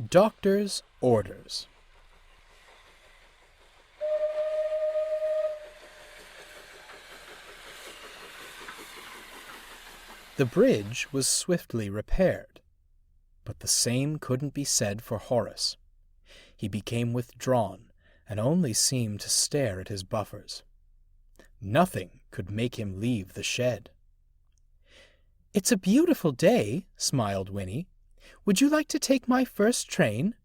Doctor's Orders. The bridge was swiftly repaired, but the same couldn't be said for Horace. He became withdrawn and only seemed to stare at his buffers. Nothing could make him leave the shed. "It's a beautiful day," smiled Winnie. "Would you like to take my first train?"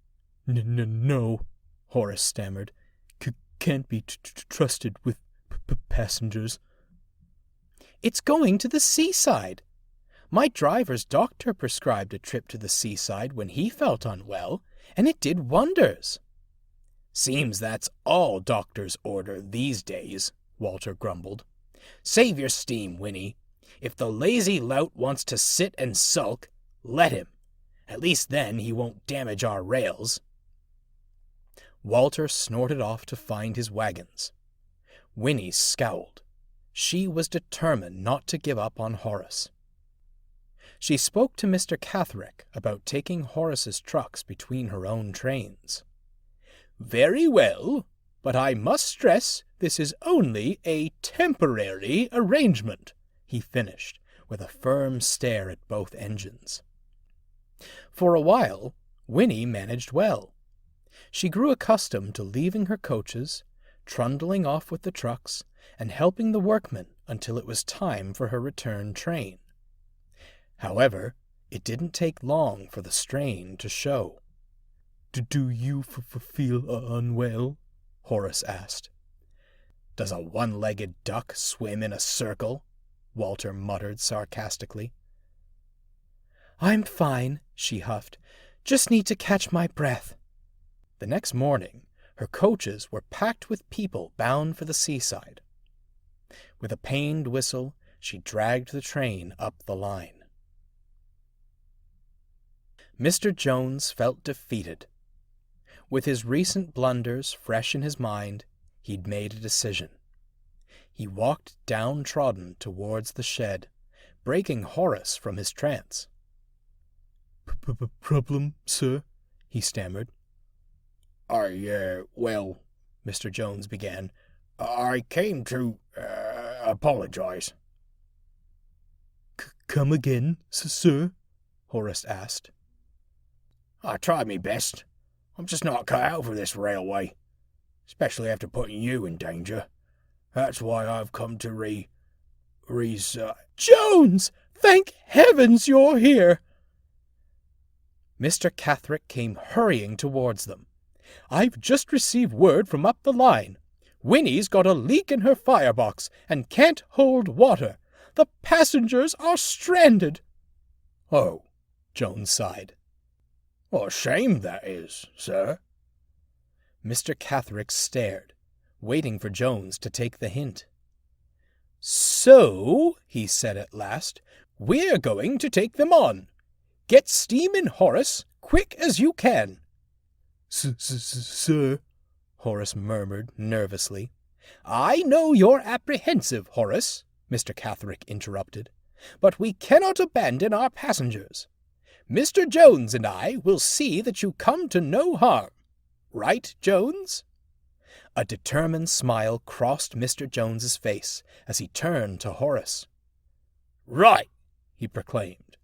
No, Horace stammered. Can't be trusted with passengers. "It's going to the seaside. My driver's doctor prescribed a trip to the seaside when he felt unwell, and it did wonders." "Seems that's all doctors order these days," Walter grumbled. "Save your steam, Winnie. If the lazy lout wants to sit and sulk, let him. At least then he won't damage our rails." Walter snorted off to find his wagons. Winnie scowled. She was determined not to give up on Horace. She spoke to Mr. Catherick about taking Horace's trucks between her own trains. "Very well, but I must stress this is only a temporary arrangement," he finished, with a firm stare at both engines. For a while, Winnie managed well. She grew accustomed to leaving her coaches, trundling off with the trucks, and helping the workmen until it was time for her return train. However, it didn't take long for the strain to show. Do you feel unwell?" Horace asked. "Does a one-legged duck swim in a circle?" Walter muttered sarcastically. "I'm fine," she huffed. "Just need to catch my breath." The next morning, her coaches were packed with people bound for the seaside. With a pained whistle, she dragged the train up the line. Mr. Jones felt defeated. With his recent blunders fresh in his mind, he'd made a decision. He walked downtrodden towards the shed, breaking Horace from his trance. Problem, sir?" he stammered. Well, Mr. Jones began. I came to apologize." Come again, sir?" Horace asked. "I tried me best. I'm just not cut out for this railway, especially after putting you in danger. That's why I've come to "Jones! Thank heavens you're here!" Mr. Catherick came hurrying towards them. "I've just received word from up the line. Winnie's got a leak in her firebox and can't hold water. The passengers are stranded." "Oh," Jones sighed. "What a shame that is, sir." Mr. Catherick stared, waiting for Jones to take the hint. "So," he said at last, "we're going to take them on. Get steam in, Horace, quick as you can." Sir," Horace murmured nervously. "I know you're apprehensive, Horace," Mr. Catherick interrupted, "but we cannot abandon our passengers. Mr. Jones and I will see that you come to no harm. Right, Jones?" A determined smile crossed Mr. Jones's face as he turned to Horace. "Right," he proclaimed.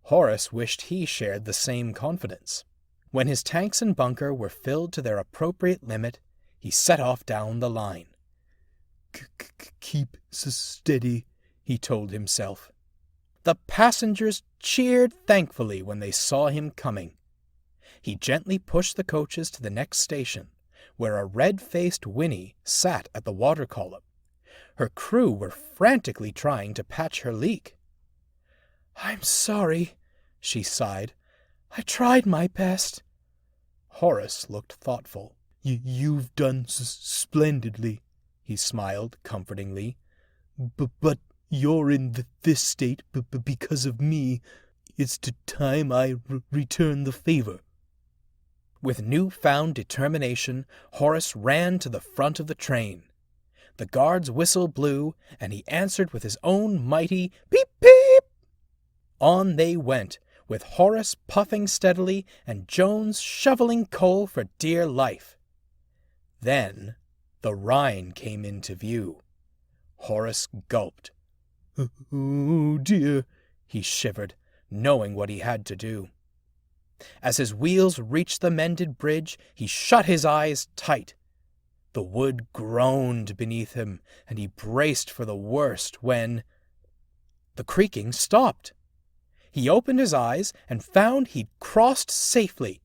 Horace wished he shared the same confidence. When his tanks and bunker were filled to their appropriate limit, he set off down the line. Keep steady," he told himself. The passengers cheered thankfully when they saw him coming. He gently pushed the coaches to the next station, where a red-faced Winnie sat at the water column. Her crew were frantically trying to patch her leak. "I'm sorry," she sighed. "I tried my best." Horace looked thoughtful. You've done splendidly," he smiled comfortingly. But you're in this state because of me. It's time I return the favor." With newfound determination, Horace ran to the front of the train. The guard's whistle blew, and he answered with his own mighty "peep-peep." On they went, with Horace puffing steadily and Jones shoveling coal for dear life. Then the Rhine came into view. Horace gulped. Oh, dear, he shivered, knowing what he had to do. As his wheels reached the mended bridge, he shut his eyes tight. The wood groaned beneath him, and he braced for the worst when the creaking stopped. He opened his eyes and found he'd crossed safely.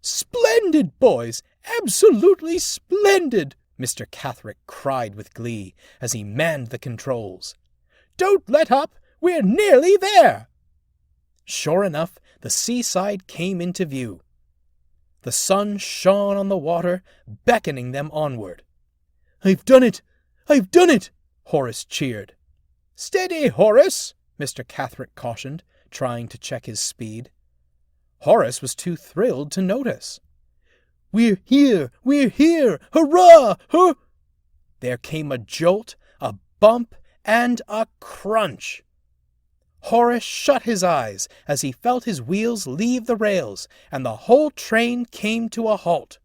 "Splendid, boys! Absolutely splendid!" Mr. Catherick cried with glee as he manned the controls. "Don't let up! We're nearly there!" Sure enough, the seaside came into view. The sun shone on the water, beckoning them onward. "I've done it! I've done it!" Horace cheered. "Steady, Horace!" Mr. Catherick cautioned, trying to check his speed. Horace was too thrilled to notice. "We're here! We're here! Hurrah! There came a jolt, a bump, and a crunch. Horace shut his eyes as he felt his wheels leave the rails, and the whole train came to a halt.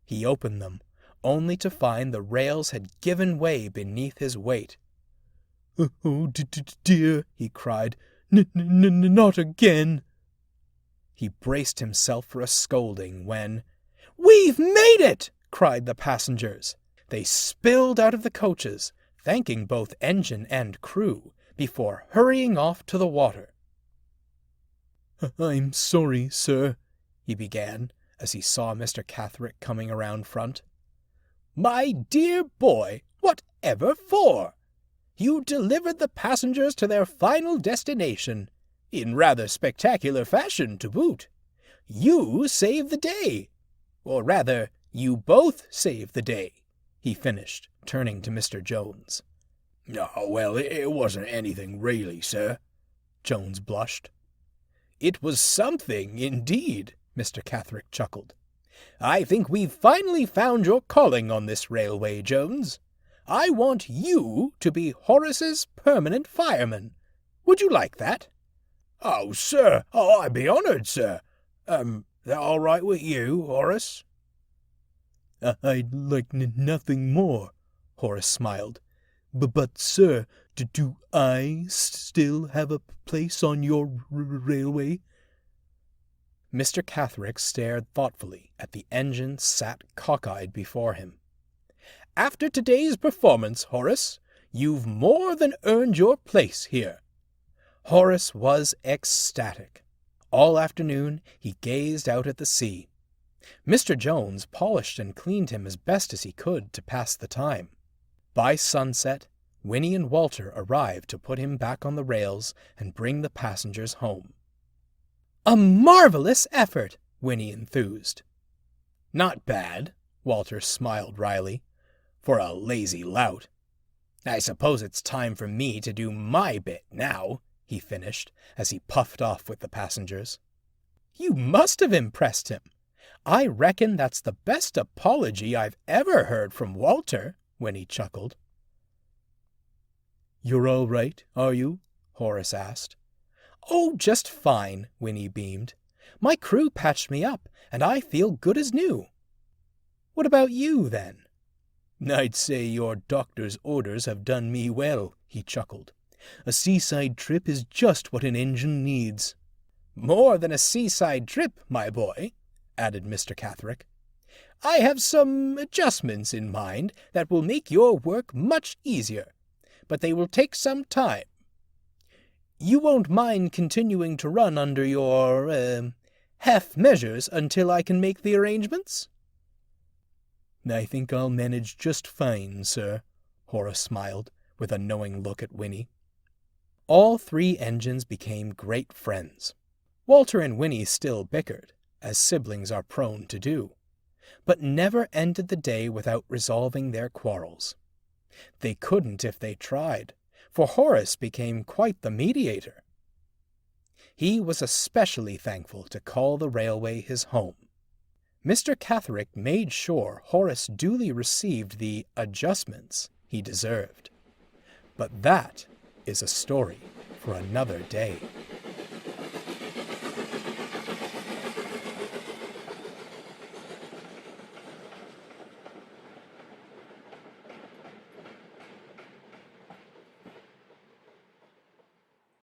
He opened them, only to find the rails had given way beneath his weight. "Oh, dear," he cried. Not again." He braced himself for a scolding when, "We've made it!" cried the passengers. They spilled out of the coaches, thanking both engine and crew, before hurrying off to the water. "I'm sorry, sir," he began, as he saw Mr. Catherick coming around front. "My dear boy, whatever for? You delivered the passengers to their final destination, in rather spectacular fashion to boot. You saved the day. Or rather, you both saved the day," he finished, turning to Mr. Jones. "Oh, well, it wasn't anything really, sir," Jones blushed. "It was something, indeed," Mr. Catherick chuckled. "I think we've finally found your calling on this railway, Jones. I want you to be Horace's permanent fireman. Would you like that?" "Oh, sir! Oh, I'd be honoured, sir. That all right with you, Horace?" "I'd like nothing more," Horace smiled. But sir, do I still have a place on your railway?" Mr. Catherick stared thoughtfully at the engine sat cockeyed before him. "After today's performance, Horace, you've more than earned your place here." Horace was ecstatic. All afternoon he gazed out at the sea. Mr. Jones polished and cleaned him as best as he could to pass the time. By sunset, Winnie and Walter arrived to put him back on the rails and bring the passengers home. "A marvelous effort!" Winnie enthused. "Not bad," Walter smiled wryly, "for a lazy lout. I suppose it's time for me to do my bit now," he finished, as he puffed off with the passengers. "You must have impressed him. I reckon that's the best apology I've ever heard from Walter," Winnie chuckled. "You're all right, are you?" Horace asked. "Oh, just fine," Winnie beamed. "My crew patched me up, and I feel good as new. What about you, then?" "I'd say your doctor's orders have done me well," he chuckled. "A seaside trip is just what an engine needs." "More than a seaside trip, my boy," added Mr. Catherick. "I have some adjustments in mind that will make your work much easier, but they will take some time. You won't mind continuing to run under your, half measures until I can make the arrangements?" "I think I'll manage just fine, sir," Horace smiled, with a knowing look at Winnie. All three engines became great friends. Walter and Winnie still bickered, as siblings are prone to do, but never ended the day without resolving their quarrels. They couldn't if they tried, for Horace became quite the mediator. He was especially thankful to call the railway his home. Mr. Catherick made sure Horace duly received the adjustments he deserved. But that is a story for another day.